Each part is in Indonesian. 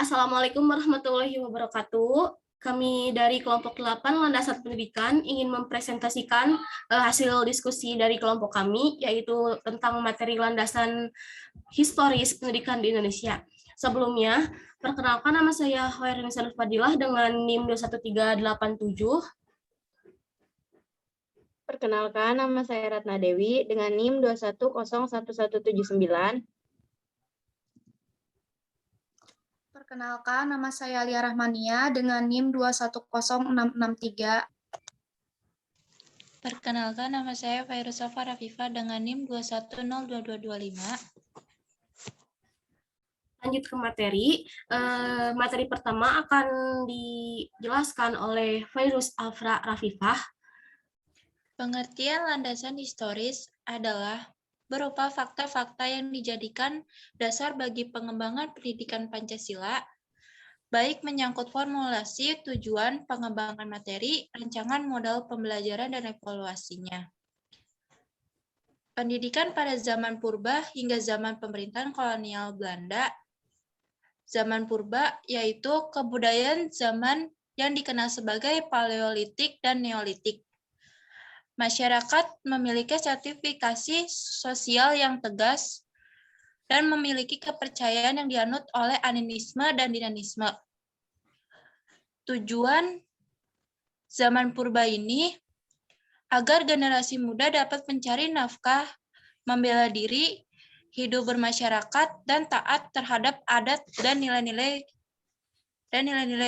Assalamualaikum warahmatullahi wabarakatuh. Kami dari kelompok 8 Landasan Pendidikan ingin mempresentasikan hasil diskusi dari kelompok kami, yaitu tentang materi landasan historis pendidikan di Indonesia. Sebelumnya, perkenalkan nama saya Hoirunisa Fadilah dengan NIM 21387. Perkenalkan, nama saya Ratna Dewi dengan NIM 2101179. Perkenalkan, nama saya Lia Rahmania dengan NIM 210663. Perkenalkan, nama saya Fairusafa Rafifah dengan NIM 2102225. Lanjut ke materi. Materi pertama akan dijelaskan oleh Fairuz Afra Rafifah. Pengertian landasan historis adalah berupa fakta-fakta yang dijadikan dasar bagi pengembangan pendidikan Pancasila, baik menyangkut formulasi, tujuan, pengembangan materi, rancangan modal pembelajaran, dan evaluasinya. Pendidikan pada zaman purba hingga zaman pemerintahan kolonial Belanda. Zaman purba yaitu kebudayaan zaman yang dikenal sebagai Paleolitik dan Neolitik. Masyarakat memiliki sertifikasi sosial yang tegas dan memiliki kepercayaan yang dianut oleh animisme dan dinamisme. Tujuan zaman purba ini agar generasi muda dapat mencari nafkah, membela diri, hidup bermasyarakat, dan taat terhadap adat dan nilai-nilai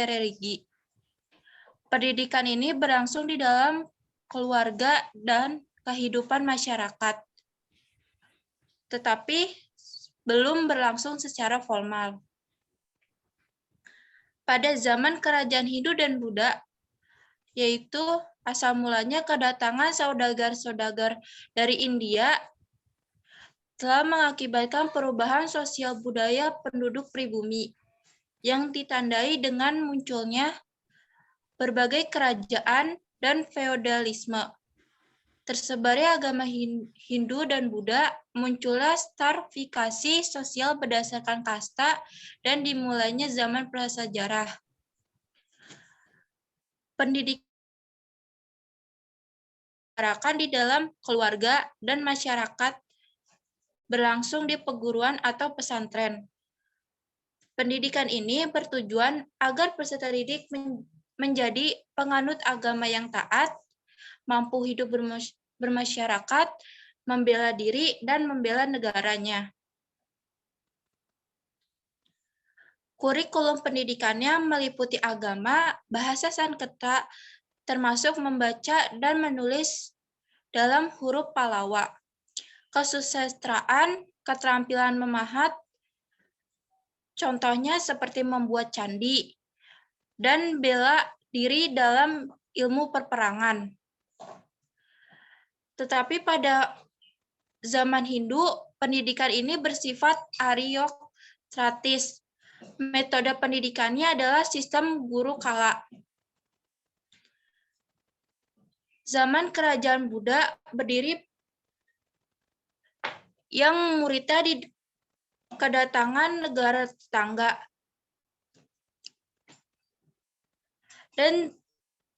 religi. Pendidikan ini berlangsung di dalam keluarga dan kehidupan masyarakat, tetapi belum berlangsung secara formal. Pada zaman kerajaan Hindu dan Buddha, yaitu asal mulanya kedatangan saudagar-saudagar dari India, telah mengakibatkan perubahan sosial budaya penduduk pribumi yang ditandai dengan munculnya berbagai kerajaan dan feodalisme. Tersebarnya agama Hindu dan Buddha, munculnya stratifikasi sosial berdasarkan kasta, dan dimulainya zaman prasejarah. Pendidikan di dalam keluarga dan masyarakat berlangsung di perguruan atau pesantren. Pendidikan ini bertujuan agar peserta didik menjadi penganut agama yang taat, mampu hidup bermasyarakat, membela diri, dan membela negaranya. Kurikulum pendidikannya meliputi agama, bahasa Sanskerta, termasuk membaca dan menulis dalam huruf Pallawa, kesusastraan, keterampilan memahat, contohnya seperti membuat candi, dan bela diri dalam ilmu perperangan. Tetapi pada zaman Hindu, pendidikan ini bersifat ariokratis. Metode pendidikannya adalah sistem guru kala. Zaman kerajaan Buddha berdiri yang muridnya di kedatangan negara tetangga. Dan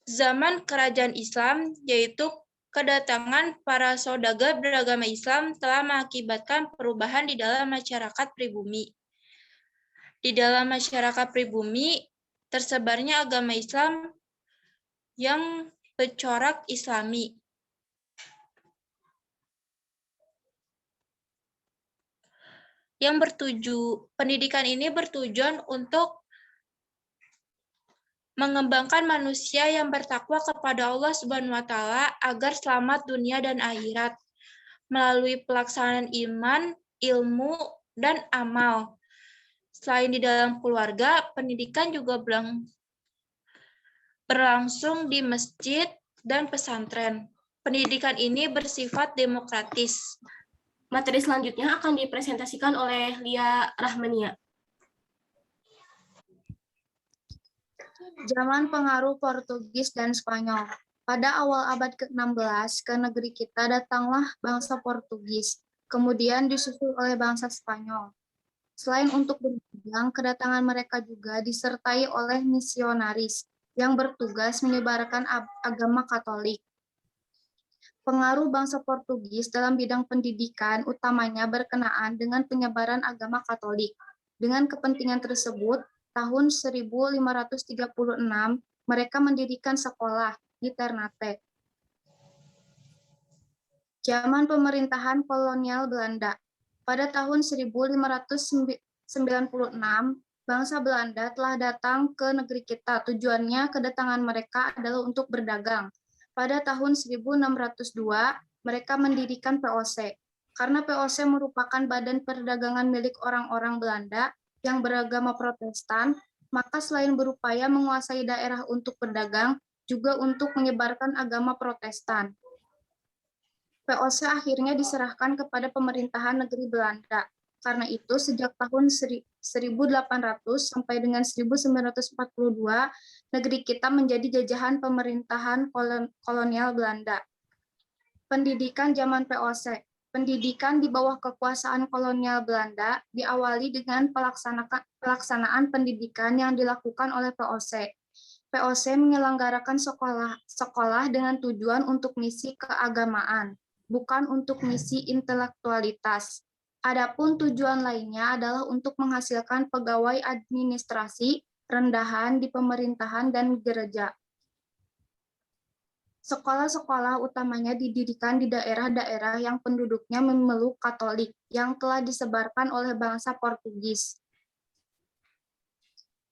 zaman kerajaan Islam, yaitu kedatangan para saudagar beragama Islam, telah mengakibatkan perubahan di dalam masyarakat pribumi. Di dalam masyarakat pribumi, tersebarnya agama Islam yang bercorak Islami. Pendidikan ini bertujuan untuk mengembangkan manusia yang bertakwa kepada Allah Subhanahu wa Ta'ala agar selamat dunia dan akhirat melalui pelaksanaan iman, ilmu, dan amal. Selain di dalam keluarga, pendidikan juga berlangsung di masjid dan pesantren. Pendidikan ini bersifat demokratis. Materi selanjutnya akan dipresentasikan oleh Lia Rahmania. Zaman pengaruh Portugis dan Spanyol. Pada awal abad ke-16, ke negeri kita datanglah bangsa Portugis, kemudian disusul oleh bangsa Spanyol. Selain untuk berdagang, kedatangan mereka juga disertai oleh misionaris yang bertugas menyebarkan agama Katolik. Pengaruh bangsa Portugis dalam bidang pendidikan utamanya berkenaan dengan penyebaran agama Katolik. Dengan kepentingan tersebut, tahun 1536 mereka mendirikan sekolah di Ternate. Zaman pemerintahan kolonial Belanda. Pada tahun 1596, bangsa Belanda telah datang ke negeri kita. Tujuannya kedatangan mereka adalah untuk berdagang. Pada tahun 1602, mereka mendirikan POC. Karena POC merupakan badan perdagangan milik orang-orang Belanda yang beragama Protestan, maka selain berupaya menguasai daerah untuk berdagang, juga untuk menyebarkan agama Protestan. POC akhirnya diserahkan kepada pemerintahan negeri Belanda. Karena itu, sejak tahun 1800 sampai dengan 1942, negeri kita menjadi jajahan pemerintahan kolonial Belanda. Pendidikan zaman POC. Pendidikan di bawah kekuasaan kolonial Belanda diawali dengan pelaksanaan pendidikan yang dilakukan oleh POC. POC menyelenggarakan sekolah dengan tujuan untuk misi keagamaan, bukan untuk misi intelektualitas. Adapun tujuan lainnya adalah untuk menghasilkan pegawai administrasi, rendahan di pemerintahan dan gereja. Sekolah-sekolah utamanya didirikan di daerah-daerah yang penduduknya memeluk Katolik yang telah disebarkan oleh bangsa Portugis.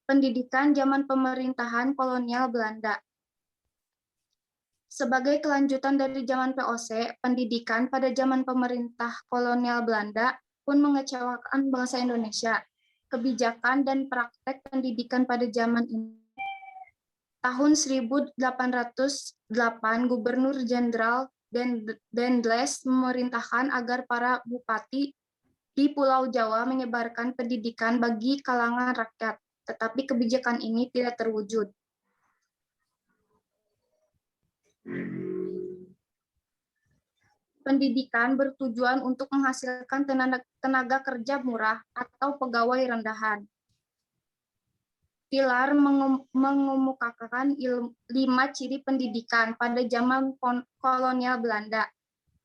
Pendidikan zaman pemerintahan kolonial Belanda. Sebagai kelanjutan dari zaman POC, pendidikan pada zaman pemerintah kolonial Belanda pun mengecewakan bangsa Indonesia. Kebijakan dan praktek pendidikan pada zaman ini. Tahun 1808, Gubernur Jenderal Dendles memerintahkan agar para bupati di Pulau Jawa menyebarkan pendidikan bagi kalangan rakyat, tetapi kebijakan ini tidak terwujud. Pendidikan bertujuan untuk menghasilkan tenaga kerja murah atau pegawai rendahan. Pilar mengemukakan 5 ciri pendidikan pada zaman kolonial Belanda,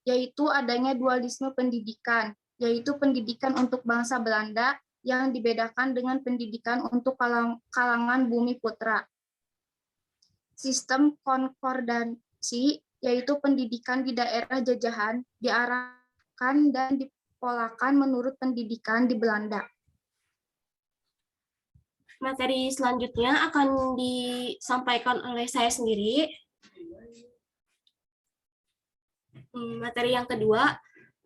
yaitu adanya dualisme pendidikan, yaitu pendidikan untuk bangsa Belanda yang dibedakan dengan pendidikan untuk kalangan bumi putra. Sistem konkordansi, yaitu pendidikan di daerah jajahan diarahkan dan dipolakan menurut pendidikan di Belanda. Materi selanjutnya akan disampaikan oleh saya sendiri. Materi yang kedua,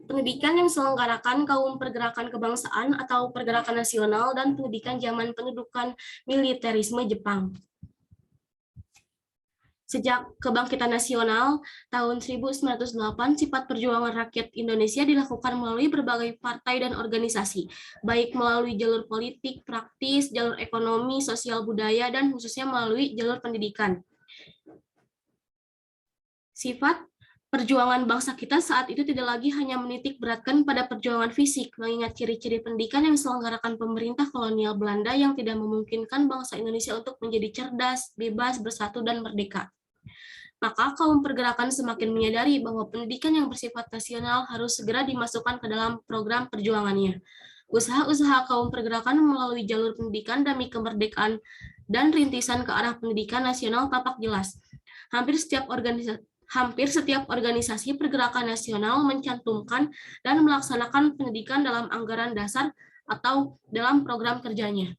pendidikan yang diselenggarakan kaum pergerakan kebangsaan atau pergerakan nasional dan pendidikan zaman pendudukan militerisme Jepang. Sejak kebangkitan nasional tahun 1908, sifat perjuangan rakyat Indonesia dilakukan melalui berbagai partai dan organisasi, baik melalui jalur politik, praktis, jalur ekonomi, sosial budaya, dan khususnya melalui jalur pendidikan. Sifat perjuangan bangsa kita saat itu tidak lagi hanya menitik beratkan pada perjuangan fisik, mengingat ciri-ciri pendidikan yang diselenggarakan pemerintah kolonial Belanda yang tidak memungkinkan bangsa Indonesia untuk menjadi cerdas, bebas, bersatu, dan merdeka. Maka kaum pergerakan semakin menyadari bahwa pendidikan yang bersifat nasional harus segera dimasukkan ke dalam program perjuangannya. Usaha-usaha kaum pergerakan melalui jalur pendidikan demi kemerdekaan dan rintisan ke arah pendidikan nasional tampak jelas. Hampir setiap organisasi pergerakan nasional mencantumkan dan melaksanakan pendidikan dalam anggaran dasar atau dalam program kerjanya.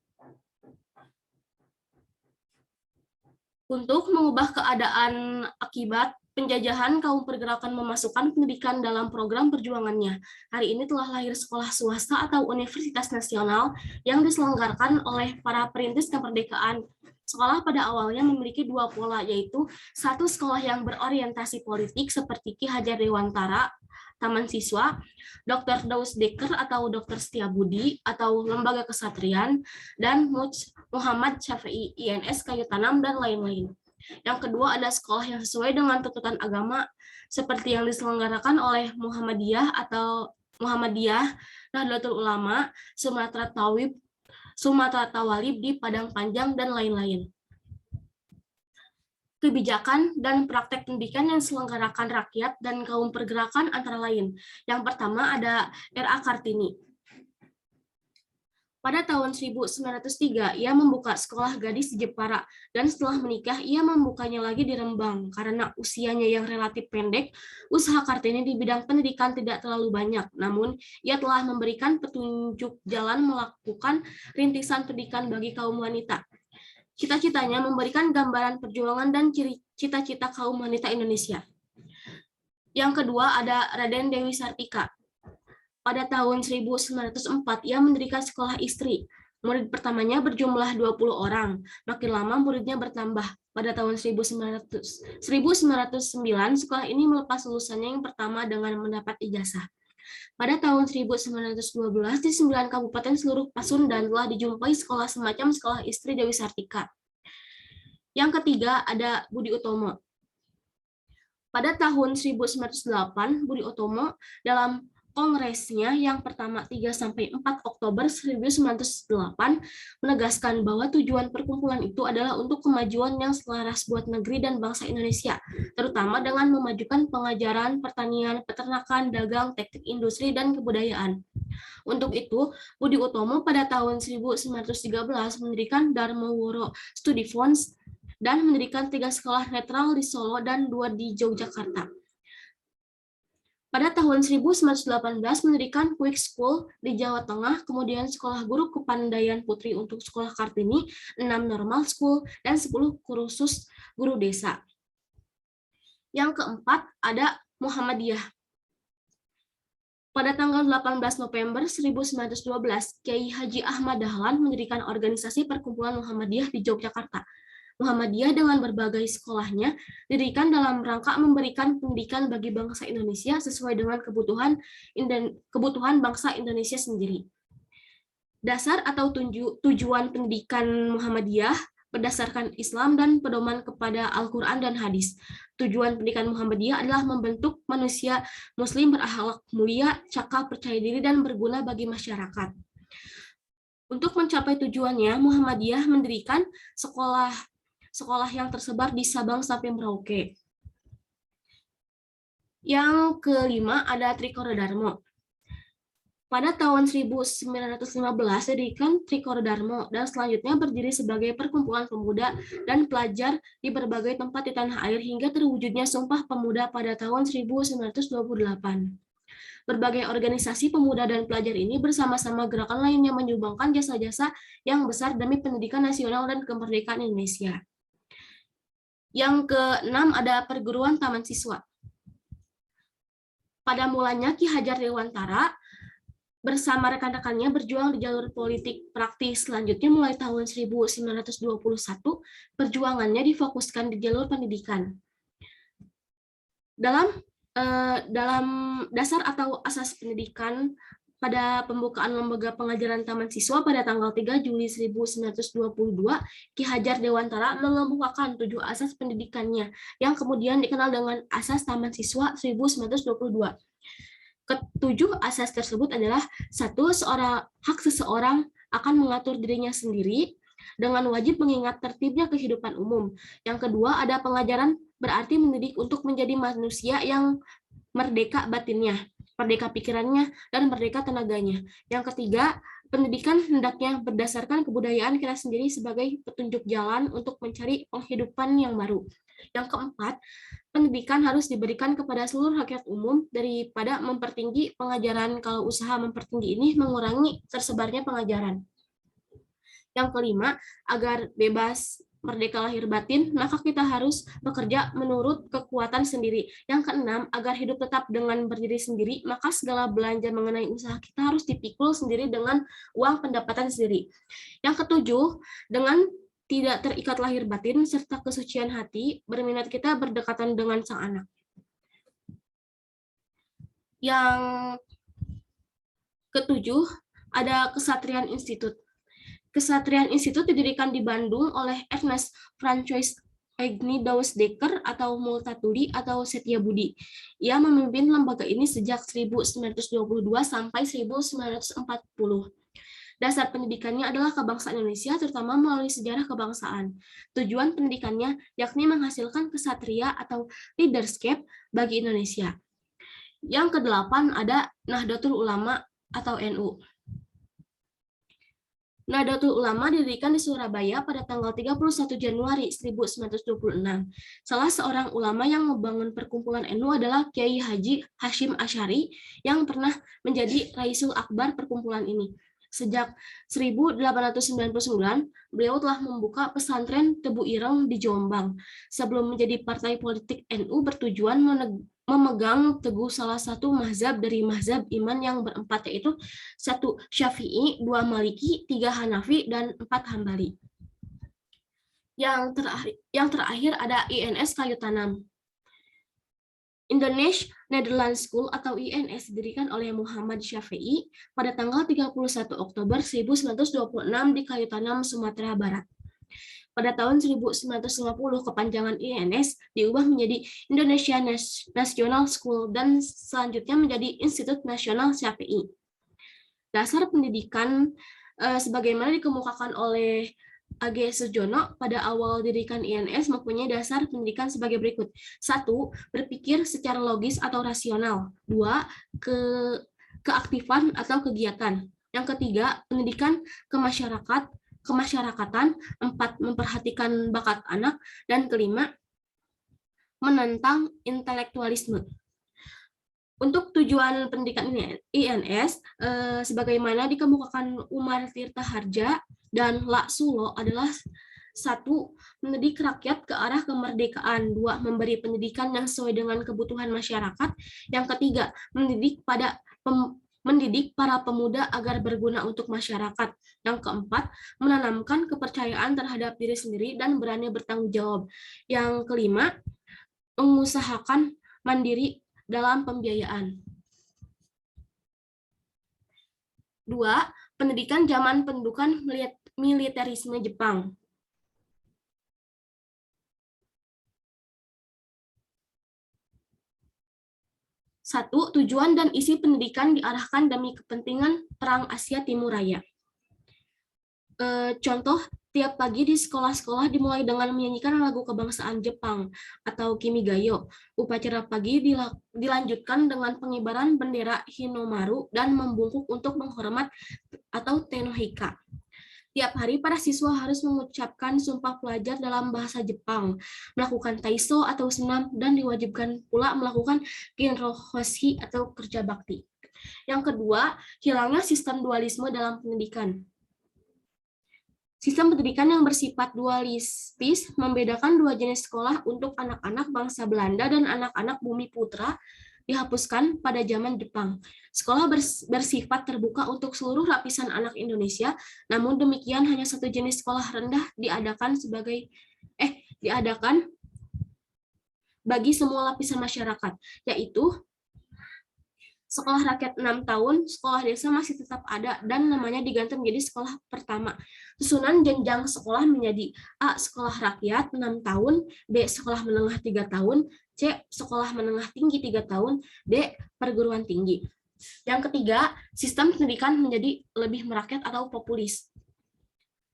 Untuk mengubah keadaan akibat penjajahan, kaum pergerakan memasukkan pendidikan dalam program perjuangannya. Hari ini telah lahir sekolah swasta atau universitas nasional yang diselenggarakan oleh para perintis kemerdekaan. Sekolah pada awalnya memiliki 2 pola, yaitu satu sekolah yang berorientasi politik seperti Ki Hajar Dewantara, Taman Siswa, Dr. Daus Dekker atau Dr. Setiabudi atau Lembaga Kesatrian, dan Muhammad Syafi'i, INS Kayu Tanam, dan lain-lain. Yang kedua ada sekolah yang sesuai dengan tuntutan agama seperti yang diselenggarakan oleh Muhammadiyah atau Muhammadiyah, Nahdlatul Ulama, Sumatera Tawalib di Padang Panjang, dan lain-lain. Kebijakan dan praktek pendidikan yang diselenggarakan rakyat dan kaum pergerakan antara lain. Yang pertama ada R.A. Kartini. Pada tahun 1903, ia membuka sekolah gadis di Jepara, dan setelah menikah, ia membukanya lagi di Rembang. Karena usianya yang relatif pendek, usaha Kartini di bidang pendidikan tidak terlalu banyak. Namun, ia telah memberikan petunjuk jalan melakukan rintisan pendidikan bagi kaum wanita. Cita-citanya memberikan gambaran perjuangan dan cita-cita kaum wanita Indonesia. Yang kedua ada Raden Dewi Sartika. Pada tahun 1904, ia mendirikan sekolah istri. Murid pertamanya berjumlah 20 orang. Makin lama muridnya bertambah. Pada tahun 1909, sekolah ini melepas lulusannya yang pertama dengan mendapat ijazah. Pada tahun 1912, di 9 kabupaten seluruh Pasundan telah dijumpai sekolah semacam sekolah istri Dewi Sartika. Yang ketiga ada Budi Utomo. Pada tahun 1908, Budi Utomo dalam kongresnya yang pertama 3-4 Oktober 1908 menegaskan bahwa tujuan perkumpulan itu adalah untuk kemajuan yang selaras buat negeri dan bangsa Indonesia, terutama dengan memajukan pengajaran, pertanian, peternakan, dagang, teknik industri, dan kebudayaan. Untuk itu, Budi Utomo pada tahun 1913 mendirikan Dharma Woro Study Funds dan mendirikan 3 sekolah netral di Solo dan 2 di Yogyakarta. Pada tahun 1918 mendirikan Quick School di Jawa Tengah, kemudian Sekolah Guru Kepandaian Putri untuk Sekolah Kartini, 6 Normal School, dan 10 kursus guru desa. Yang keempat ada Muhammadiyah. Pada tanggal 18 November 1912, Kiai Haji Ahmad Dahlan mendirikan organisasi Perkumpulan Muhammadiyah di Yogyakarta. Muhammadiyah dengan berbagai sekolahnya didirikan dalam rangka memberikan pendidikan bagi bangsa Indonesia sesuai dengan kebutuhan bangsa Indonesia sendiri. Dasar atau tujuan pendidikan Muhammadiyah berdasarkan Islam dan pedoman kepada Al-Quran dan Hadis. Tujuan pendidikan Muhammadiyah adalah membentuk manusia Muslim berakhlak mulia, cakap, percaya diri, dan berguna bagi masyarakat. Untuk mencapai tujuannya, Muhammadiyah mendirikan sekolah yang tersebar di Sabang sampai Merauke. Yang kelima ada Trikoro Darmo. Pada tahun 1915 didirikan Trikoro Darmo dan selanjutnya berdiri sebagai perkumpulan pemuda dan pelajar di berbagai tempat di tanah air hingga terwujudnya Sumpah Pemuda pada tahun 1928. Berbagai organisasi pemuda dan pelajar ini bersama-sama gerakan lainnya menyumbangkan jasa-jasa yang besar demi pendidikan nasional dan kemerdekaan Indonesia. Yang keenam ada Perguruan Taman Siswa. Pada mulanya Ki Hajar Dewantara bersama rekan-rekannya berjuang di jalur politik praktis. Selanjutnya mulai tahun 1921, perjuangannya difokuskan di jalur pendidikan. Dalam dasar atau asas pendidikan, pada pembukaan lembaga pengajaran Taman Siswa pada tanggal 3 Juli 1922, Ki Hajar Dewantara mengemukakan 7 asas pendidikannya yang kemudian dikenal dengan Asas Taman Siswa 1922. Ketujuh asas tersebut adalah: 1. Hak seseorang akan mengatur dirinya sendiri dengan wajib mengingat tertibnya kehidupan umum. Yang kedua, ada pengajaran berarti mendidik untuk menjadi manusia yang merdeka batinnya, merdeka pikirannya, dan merdeka tenaganya. Yang ketiga, pendidikan hendaknya berdasarkan kebudayaan kita sendiri sebagai petunjuk jalan untuk mencari penghidupan yang baru. Yang keempat, pendidikan harus diberikan kepada seluruh rakyat umum daripada mempertinggi pengajaran. Kalau usaha mempertinggi ini mengurangi tersebarnya pengajaran. Yang kelima, agar bebas merdeka lahir batin, maka kita harus bekerja menurut kekuatan sendiri. Yang keenam, agar hidup tetap dengan berdiri sendiri, maka segala belanja mengenai usaha kita harus dipikul sendiri dengan uang pendapatan sendiri. Yang ketujuh, dengan tidak terikat lahir batin serta kesucian hati, berminat kita berdekatan dengan sang anak. Yang ketujuh, ada Kesatrian Institute. Kesatrian Institute didirikan di Bandung oleh Ernest Francois Agni Dausdeker atau Multatuli atau Setiabudi. Ia memimpin lembaga ini sejak 1922 sampai 1940. Dasar pendidikannya adalah kebangsaan Indonesia, terutama melalui sejarah kebangsaan. Tujuan pendidikannya yakni menghasilkan kesatria atau leadership bagi Indonesia. Yang kedelapan ada Nahdlatul Ulama atau NU. Nahdlatul Ulama didirikan di Surabaya pada tanggal 31 Januari 1926. Salah seorang ulama yang membangun perkumpulan NU adalah Kiai Haji Hashim Asy'ari yang pernah menjadi Raisul Akbar perkumpulan ini. Sejak 1899, beliau telah membuka pesantren Tebu Ireng di Jombang. Sebelum menjadi partai politik, NU bertujuan memegang teguh salah satu mazhab dari mazhab iman yang berempat, yaitu 1 Syafi'i, 2 Maliki, 3 Hanafi, dan 4 Hambali. Yang terakhir ada INS Kayu Tanam. Indonesian Netherlands School atau INS didirikan oleh Muhammad Syafi'i pada tanggal 31 Oktober 1926 di Kayu Tanam, Sumatera Barat. Pada tahun 1950, kepanjangan INS diubah menjadi Indonesia National School dan selanjutnya menjadi Institut Nasional Syafi'i. Dasar pendidikan sebagaimana dikemukakan oleh A.G. Sujono pada awal dirikan INS mempunyai dasar pendidikan sebagai berikut. 1. Berpikir secara logis atau rasional. 2. Keaktifan atau kegiatan. Yang ketiga, pendidikan kemasyarakatan. 4. Memperhatikan bakat anak. Dan kelima, menentang intelektualisme. Untuk tujuan pendidikan INS, sebagaimana dikemukakan Umar Tirta Harja dan Lak Sulo adalah 1. Mendidik rakyat ke arah kemerdekaan. 2. Memberi pendidikan yang sesuai dengan kebutuhan masyarakat. Yang ketiga, mendidik para pemuda agar berguna untuk masyarakat. Yang keempat, menanamkan kepercayaan terhadap diri sendiri dan berani bertanggung jawab. Yang kelima, mengusahakan mandiri dalam pembiayaan. 2. Pendidikan zaman pendudukan militerisme Jepang. 1. Tujuan dan isi pendidikan diarahkan demi kepentingan Perang Asia Timur Raya. Contoh, tiap pagi di sekolah-sekolah dimulai dengan menyanyikan lagu kebangsaan Jepang atau Kimigayo. Upacara pagi dilanjutkan dengan pengibaran bendera Hinomaru dan membungkuk untuk menghormat atau Tenohika. Tiap hari para siswa harus mengucapkan sumpah pelajar dalam bahasa Jepang, melakukan taiso atau senam, dan diwajibkan pula melakukan kinrohoshi atau kerja bakti. Yang kedua, hilangnya sistem dualisme dalam pendidikan. Sistem pendidikan yang bersifat dualistis membedakan dua jenis sekolah untuk anak-anak bangsa Belanda dan anak-anak Bumi Putra dihapuskan pada zaman Jepang. Sekolah bersifat terbuka untuk seluruh lapisan anak Indonesia, namun demikian hanya satu jenis sekolah rendah diadakan bagi semua lapisan masyarakat, yaitu sekolah rakyat 6 tahun, sekolah desa masih tetap ada dan namanya diganti menjadi sekolah pertama. Susunan jenjang sekolah menjadi A. Sekolah rakyat 6 tahun, B. Sekolah menengah 3 tahun, C. Sekolah menengah tinggi 3 tahun, D. Perguruan tinggi. Yang ketiga, sistem pendidikan menjadi lebih merakyat atau populis.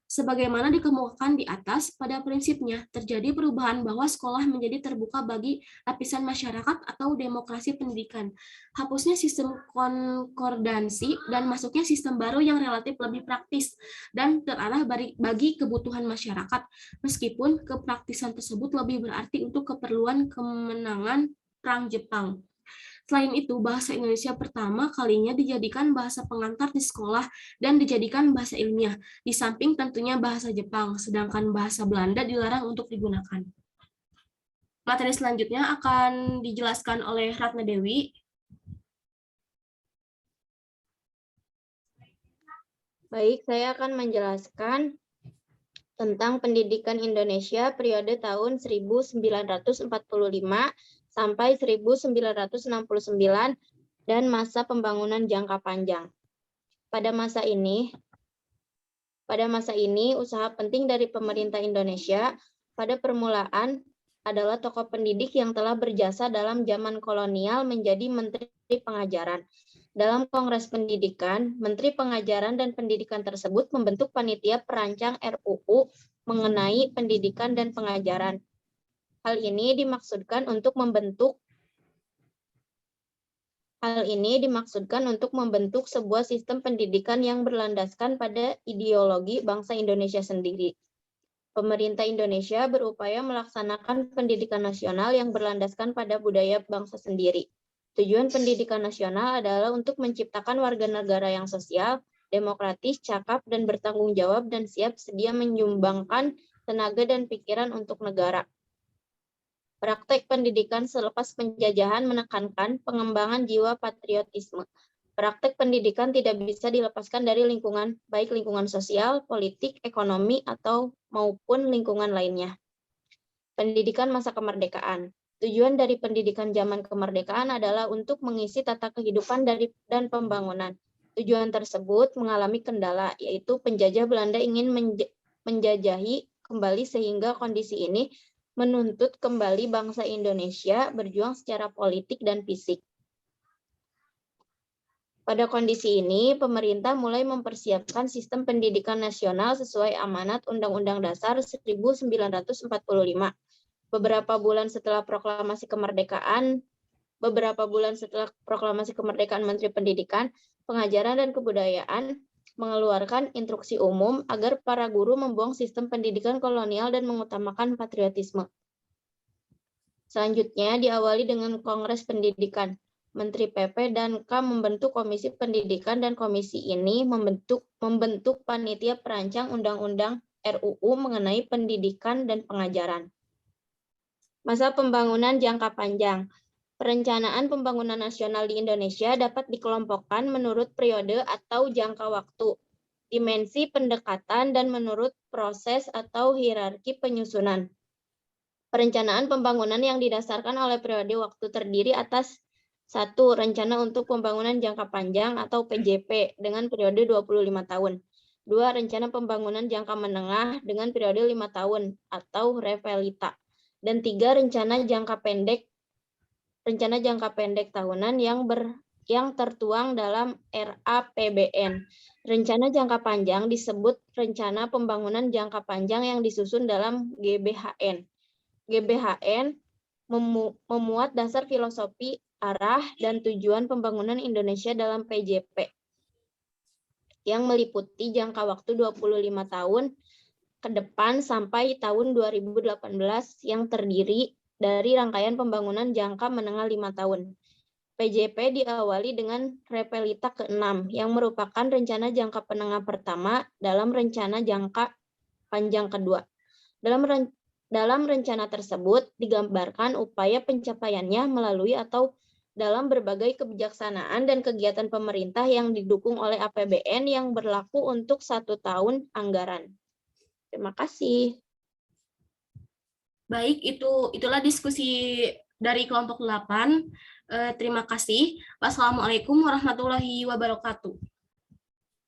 Sebagaimana dikemukakan di atas, pada prinsipnya terjadi perubahan bahwa sekolah menjadi terbuka bagi lapisan masyarakat atau demokrasi pendidikan. Hapusnya sistem konkordansi dan masuknya sistem baru yang relatif lebih praktis dan terarah bagi kebutuhan masyarakat, meskipun kepraktisan tersebut lebih berarti untuk keperluan kemenangan Perang Jepang. Selain itu, bahasa Indonesia pertama kalinya dijadikan bahasa pengantar di sekolah dan dijadikan bahasa ilmiah, di samping tentunya bahasa Jepang, sedangkan bahasa Belanda dilarang untuk digunakan. Materi selanjutnya akan dijelaskan oleh Ratna Dewi. Baik, saya akan menjelaskan tentang pendidikan Indonesia periode tahun 1945 sampai 1969 dan masa pembangunan jangka panjang. Pada masa ini, usaha penting dari pemerintah Indonesia pada permulaan adalah tokoh pendidik yang telah berjasa dalam zaman kolonial menjadi Menteri Pengajaran. Dalam Kongres Pendidikan, Menteri Pengajaran dan Pendidikan tersebut membentuk panitia perancang RUU mengenai pendidikan dan pengajaran. Hal ini dimaksudkan untuk membentuk sebuah sistem pendidikan yang berlandaskan pada ideologi bangsa Indonesia sendiri. Pemerintah Indonesia berupaya melaksanakan pendidikan nasional yang berlandaskan pada budaya bangsa sendiri. Tujuan pendidikan nasional adalah untuk menciptakan warga negara yang sosial, demokratis, cakap, dan bertanggung jawab dan siap sedia menyumbangkan tenaga dan pikiran untuk negara. Praktek pendidikan selepas penjajahan menekankan pengembangan jiwa patriotisme. Praktek pendidikan tidak bisa dilepaskan dari lingkungan, baik lingkungan sosial, politik, ekonomi, atau maupun lingkungan lainnya. Pendidikan masa kemerdekaan. Tujuan dari pendidikan zaman kemerdekaan adalah untuk mengisi tata kehidupan dan pembangunan. Tujuan tersebut mengalami kendala, yaitu penjajah Belanda ingin menjajahi kembali sehingga kondisi ini menuntut kembali bangsa Indonesia berjuang secara politik dan fisik. Pada kondisi ini, pemerintah mulai mempersiapkan sistem pendidikan nasional sesuai amanat Undang-Undang Dasar 1945. Beberapa bulan setelah proklamasi kemerdekaan Menteri Pendidikan, Pengajaran dan Kebudayaan mengeluarkan instruksi umum agar para guru membuang sistem pendidikan kolonial dan mengutamakan patriotisme. Selanjutnya diawali dengan Kongres Pendidikan. Menteri PP dan K membentuk Komisi Pendidikan dan komisi ini membentuk panitia perancang Undang-Undang RUU mengenai pendidikan dan pengajaran. Masa pembangunan jangka panjang. Perencanaan pembangunan nasional di Indonesia dapat dikelompokkan menurut periode atau jangka waktu, dimensi pendekatan, dan menurut proses atau hierarki penyusunan. Perencanaan pembangunan yang didasarkan oleh periode waktu terdiri atas 1. Rencana untuk pembangunan jangka panjang atau PJP dengan periode 25 tahun. 2. Rencana pembangunan jangka menengah dengan periode 5 tahun atau REVELITA. Dan 3. Rencana jangka pendek tahunan yang tertuang dalam RAPBN. Rencana jangka panjang disebut rencana pembangunan jangka panjang yang disusun dalam GBHN. GBHN memuat dasar filosofi, arah, dan tujuan pembangunan Indonesia dalam PJP yang meliputi jangka waktu 25 tahun ke depan sampai tahun 2018 yang terdiri dari rangkaian pembangunan jangka menengah 5 tahun. PJP diawali dengan REVELITA ke-6 yang merupakan rencana jangka menengah pertama dalam rencana jangka panjang kedua. Dalam rencana tersebut digambarkan upaya pencapaiannya melalui atau dalam berbagai kebijaksanaan dan kegiatan pemerintah yang didukung oleh APBN yang berlaku untuk 1 tahun anggaran. Terima kasih. Baik, itulah diskusi dari kelompok 8. Terima kasih. Wassalamualaikum warahmatullahi wabarakatuh.